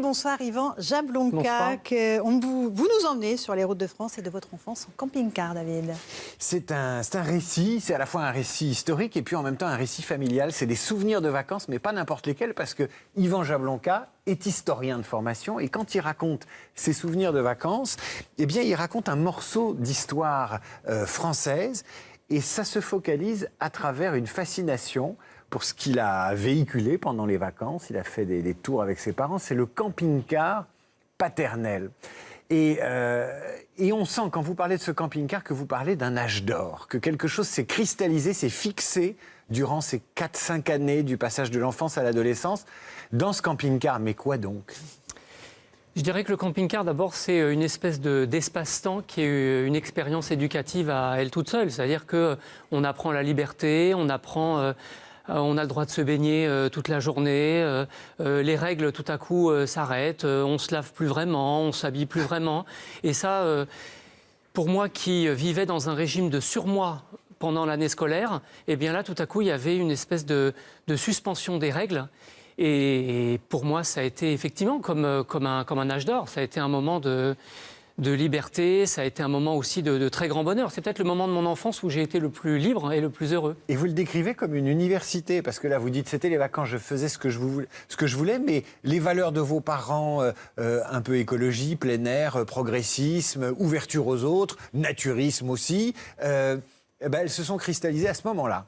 Bonsoir Yvan Jablonka, vous nous emmenez sur les routes de France et de votre enfance en camping-car, David. C'est un récit, c'est à la fois un récit historique et puis en même temps un récit familial. C'est des souvenirs de vacances, mais pas n'importe lesquels, parce que Yvan Jablonka est historien de formation et quand il raconte ses souvenirs de vacances, eh bien il raconte un morceau d'histoire française et ça se focalise à travers une fascination pour ce qu'il a véhiculé pendant les vacances. Il a fait des tours avec ses parents. C'est le camping-car paternel. Et on sent, quand vous parlez de ce camping-car, que vous parlez d'un âge d'or, que quelque chose s'est cristallisé, s'est fixé durant ces 4-5 années du passage de l'enfance à l'adolescence dans ce camping-car. Mais quoi donc ? Je dirais que le camping-car, d'abord, c'est une espèce d'espace-temps qui est une expérience éducative à elle toute seule. C'est-à-dire qu'on apprend la liberté, on apprend... on a le droit de se baigner toute la journée, les règles tout à coup s'arrêtent, on se lave plus vraiment, on s'habille plus vraiment. Et ça, pour moi qui vivais dans un régime de surmoi pendant l'année scolaire, eh bien là tout à coup il y avait une espèce de suspension des règles. Et pour moi ça a été effectivement comme un âge d'or, ça a été un moment de liberté, ça a été un moment aussi de très grand bonheur. C'est peut-être le moment de mon enfance où j'ai été le plus libre et le plus heureux. Et vous le décrivez comme une université, parce que là vous dites c'était les vacances, je faisais ce que je voulais, mais les valeurs de vos parents, un peu écologie, plein air, progressisme, ouverture aux autres, naturisme aussi, elles se sont cristallisées à ce moment-là.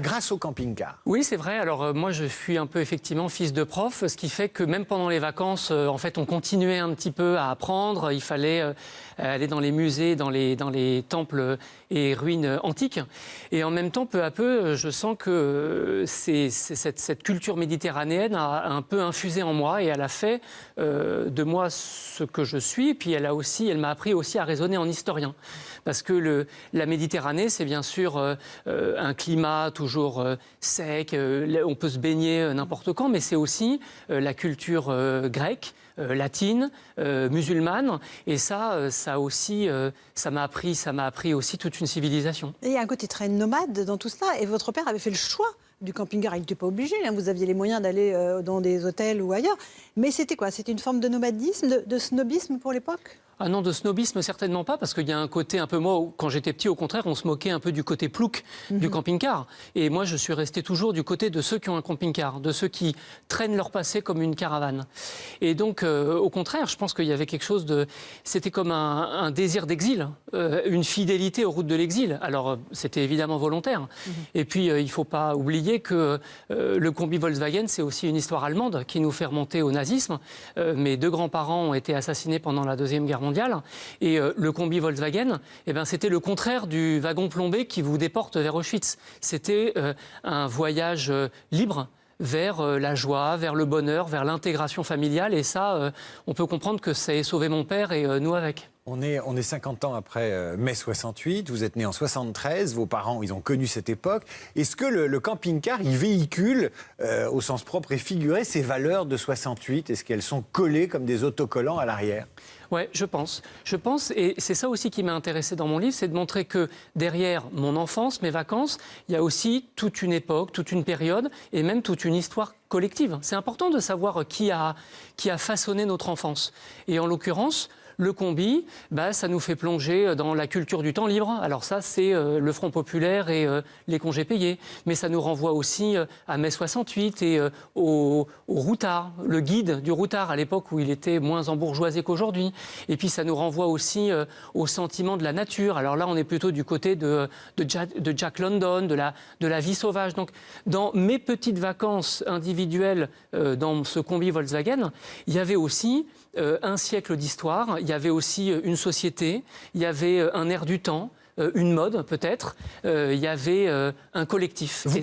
Grâce au camping-car. Oui, c'est vrai. Alors moi, je suis un peu effectivement fils de prof, ce qui fait que même pendant les vacances, en fait, on continuait un petit peu à apprendre. Il fallait aller dans les musées, dans les temples et ruines antiques. Et en même temps, peu à peu, je sens que cette culture méditerranéenne a un peu infusé en moi et elle a fait de moi ce que je suis. Puis elle m'a appris aussi à raisonner en historien. Parce que la Méditerranée, c'est bien sûr un climat toujours sec, on peut se baigner n'importe quand, mais c'est aussi la culture grecque, latine, musulmane, et ça m'a appris aussi toute une civilisation. Et il y a un côté très nomade dans tout cela, et votre père avait fait le choix du camping-car. Il n'était pas obligé, hein. Vous aviez les moyens d'aller dans des hôtels ou ailleurs, mais c'était quoi? C'était une forme de nomadisme, de snobisme pour l'époque? Ah non, de snobisme, certainement pas, parce qu'il y a un côté un peu... Moi, quand j'étais petit, au contraire, on se moquait un peu du côté plouc du camping-car. Et moi, je suis resté toujours du côté de ceux qui ont un camping-car, de ceux qui traînent leur passé comme une caravane. Et donc, au contraire, je pense qu'il y avait quelque chose de... C'était comme un désir d'exil, une fidélité aux routes de l'exil. Alors, c'était évidemment volontaire. Et puis, il ne faut pas oublier que le combi Volkswagen, c'est aussi une histoire allemande qui nous fait remonter au nazisme. Mes deux grands-parents ont été assassinés pendant la Deuxième Guerre mondiale. Et le combi Volkswagen, c'était le contraire du wagon plombé qui vous déporte vers Auschwitz. C'était un voyage libre vers la joie, vers le bonheur, vers l'intégration familiale. Et ça, on peut comprendre que ça ait sauvé mon père et nous avec. On est 50 ans après mai 68, vous êtes né en 73, vos parents, ils ont connu cette époque. Est-ce que le camping-car, il véhicule, au sens propre et figuré, ces valeurs de 68? Est-ce qu'elles sont collées comme des autocollants à l'arrière? Oui, je pense, et c'est ça aussi qui m'a intéressé dans mon livre, c'est de montrer que derrière mon enfance, mes vacances, il y a aussi toute une époque, toute une période et même toute une histoire collective. C'est important de savoir qui a façonné notre enfance. Et en l'occurrence, le combi, ça nous fait plonger dans la culture du temps libre. Alors ça, c'est le Front populaire et les congés payés. Mais ça nous renvoie aussi à mai 68 et au routard, le guide du routard à l'époque où il était moins embourgeoisé qu'aujourd'hui. Et puis ça nous renvoie aussi au sentiment de la nature. Alors là, on est plutôt du côté de Jack London, de la vie sauvage. Donc dans mes petites vacances individuelles dans ce combi Volkswagen, il y avait aussi un siècle d'histoire, il y avait aussi une société, il y avait un air du temps, une mode peut-être, il y avait un collectif. Vous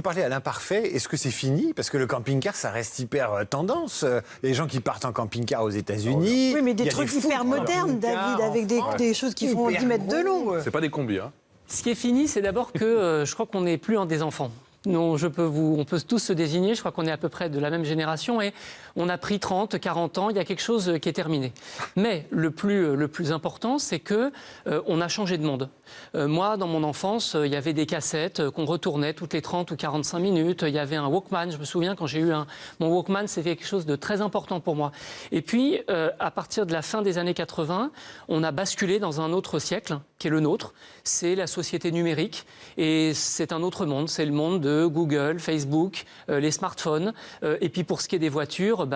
parlez à l'imparfait, est-ce que c'est fini? Parce que le camping-car, ça reste hyper tendance. Les gens qui partent en camping-car aux États-Unis... Oui, mais des trucs hyper modernes, David, avec des choses qui font 10 mètres de long. C'est pas des combis, hein. Ce qui est fini, c'est d'abord que je crois qu'on n'est plus en des enfants. Non, on peut tous se désigner, je crois qu'on est à peu près de la même génération et on a pris 30, 40 ans, il y a quelque chose qui est terminé. Mais le plus important, c'est que on a changé de monde. Moi, dans mon enfance, il y avait des cassettes qu'on retournait toutes les 30 ou 45 minutes. Il y avait un Walkman. Je me souviens, quand j'ai eu mon Walkman, c'était quelque chose de très important pour moi. Et puis, à partir de la fin des années 80, on a basculé dans un autre siècle, qui est le nôtre. C'est la société numérique. Et c'est un autre monde. C'est le monde de Google, Facebook, les smartphones. Et puis, pour ce qui est des voitures,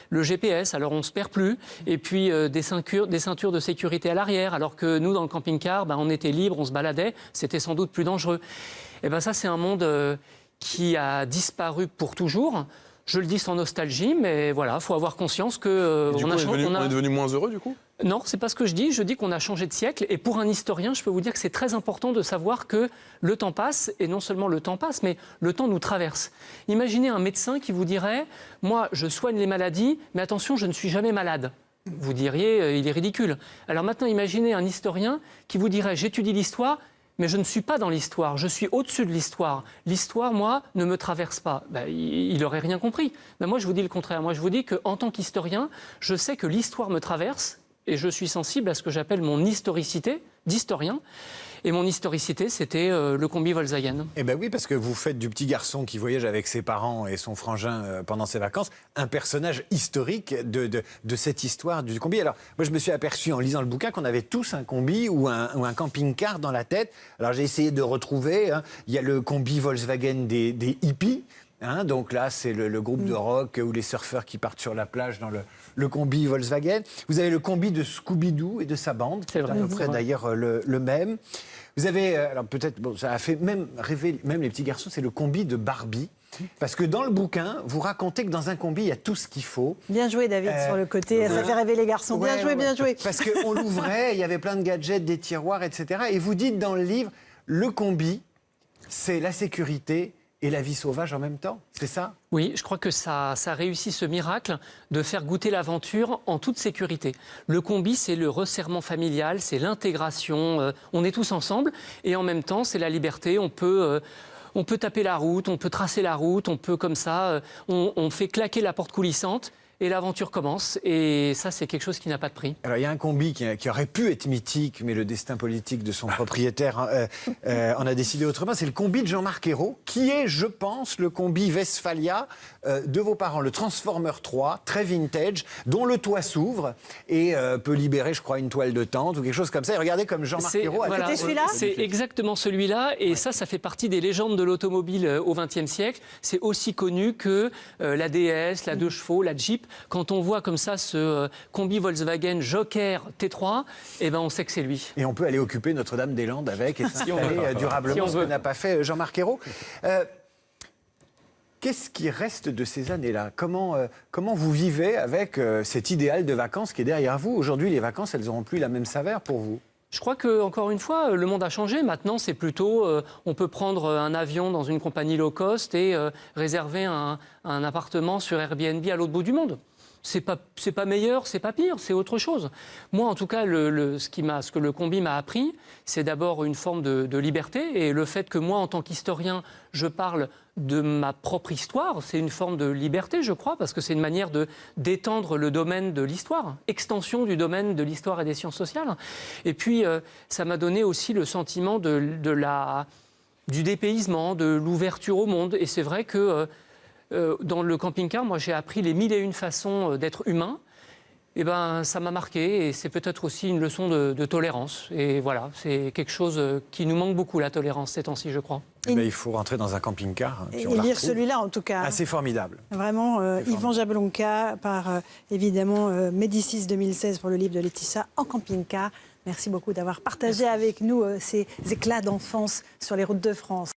le GPS. Alors, on ne se perd plus. Et puis, des ceintures de sécurité à l'arrière. Alors que nous, dans le camping-car, on était libre, on se baladait, c'était sans doute plus dangereux. Et ça, c'est un monde qui a disparu pour toujours. Je le dis sans nostalgie, mais voilà, il faut avoir conscience que... on est devenu moins heureux, du coup ? Non, c'est pas ce que je dis. Je dis qu'on a changé de siècle. Et pour un historien, je peux vous dire que c'est très important de savoir que le temps passe, et non seulement le temps passe, mais le temps nous traverse. Imaginez un médecin qui vous dirait « Moi, je soigne les maladies, mais attention, je ne suis jamais malade ». Vous diriez, il est ridicule. Alors maintenant, imaginez un historien qui vous dirait, j'étudie l'histoire, mais je ne suis pas dans l'histoire, je suis au-dessus de l'histoire. L'histoire, moi, ne me traverse pas. Il n'aurait rien compris. Moi, je vous dis le contraire. Moi, je vous dis qu'en tant qu'historien, je sais que l'histoire me traverse et je suis sensible à ce que j'appelle mon historicité d'historien. Et mon historicité, c'était le combi Volkswagen. Eh bien oui, parce que vous faites du petit garçon qui voyage avec ses parents et son frangin pendant ses vacances, un personnage historique de cette histoire du combi. Alors, moi, je me suis aperçu en lisant le bouquin qu'on avait tous un combi ou un camping-car dans la tête. Alors, j'ai essayé de retrouver. Il y a le combi Volkswagen des hippies. Donc là, c'est le groupe de rock ou les surfeurs qui partent sur la plage dans le combi Volkswagen. Vous avez le combi de Scooby-Doo et de sa bande, qui est à peu près d'ailleurs le même. Vous avez, alors peut-être, ça a fait même rêver même les petits garçons, c'est le combi de Barbie. Parce que dans le bouquin, vous racontez que dans un combi, il y a tout ce qu'il faut. Bien joué, David, sur le côté. Ça fait rêver les garçons. Bien joué, bien joué. Parce qu'on l'ouvrait, il y avait plein de gadgets, des tiroirs, etc. Et vous dites dans le livre, le combi, c'est la sécurité et la vie sauvage en même temps, c'est ça ? Oui, je crois que ça réussit ce miracle de faire goûter l'aventure en toute sécurité. Le combi, c'est le resserrement familial, c'est l'intégration, on est tous ensemble, et en même temps, c'est la liberté, on peut taper la route, on peut tracer la route, on peut comme ça, on fait claquer la porte coulissante, et l'aventure commence, et ça, c'est quelque chose qui n'a pas de prix. Alors, il y a un combi qui aurait pu être mythique, mais le destin politique de son propriétaire en a décidé autrement. C'est le combi de Jean-Marc Ayrault, qui est, je pense, le combi Westphalia de vos parents, le Transformer 3, très vintage, dont le toit s'ouvre et peut libérer, je crois, une toile de tente ou quelque chose comme ça. Et regardez comme Jean-Marc Ayrault a C'était celui-là ? C'est exactement celui-là, et ça fait partie des légendes de l'automobile au XXe siècle. C'est aussi connu que la DS, la 2 chevaux, la Jeep. Quand on voit comme ça ce combi Volkswagen Joker T3, on sait que c'est lui. Et on peut aller occuper Notre-Dame-des-Landes avec et s'installer durablement, ce que n'a pas fait Jean-Marc Ayrault. Qu'est-ce qui reste de ces années-là ? Comment vous vivez avec cet idéal de vacances qui est derrière vous ? Aujourd'hui, les vacances, elles n'auront plus la même saveur pour vous. Je crois que, encore une fois, le monde a changé. Maintenant, c'est plutôt, on peut prendre un avion dans une compagnie low cost et réserver un appartement sur Airbnb à l'autre bout du monde. C'est pas meilleur, c'est pas pire, c'est autre chose. Moi, en tout cas, ce que le combi m'a appris, c'est d'abord une forme de liberté, et le fait que moi, en tant qu'historien, je parle de ma propre histoire, c'est une forme de liberté, je crois, parce que c'est une manière d'étendre le domaine de l'histoire, extension du domaine de l'histoire et des sciences sociales. Et puis, ça m'a donné aussi le sentiment du dépaysement, de l'ouverture au monde. Et c'est vrai que dans le camping-car, moi, j'ai appris les 1001 façons d'être humain. Et ça m'a marqué, et c'est peut-être aussi une leçon de tolérance. Et voilà, c'est quelque chose qui nous manque beaucoup, la tolérance, ces temps-ci, je crois. Il faut rentrer dans un camping-car. Et lire celui-là, en tout cas. Ah, c'est formidable. Vraiment, Yvan Jablonka, par évidemment Médicis 2016 pour le livre de Laetitia en camping-car. Merci beaucoup d'avoir partagé avec nous ces éclats d'enfance sur les routes de France.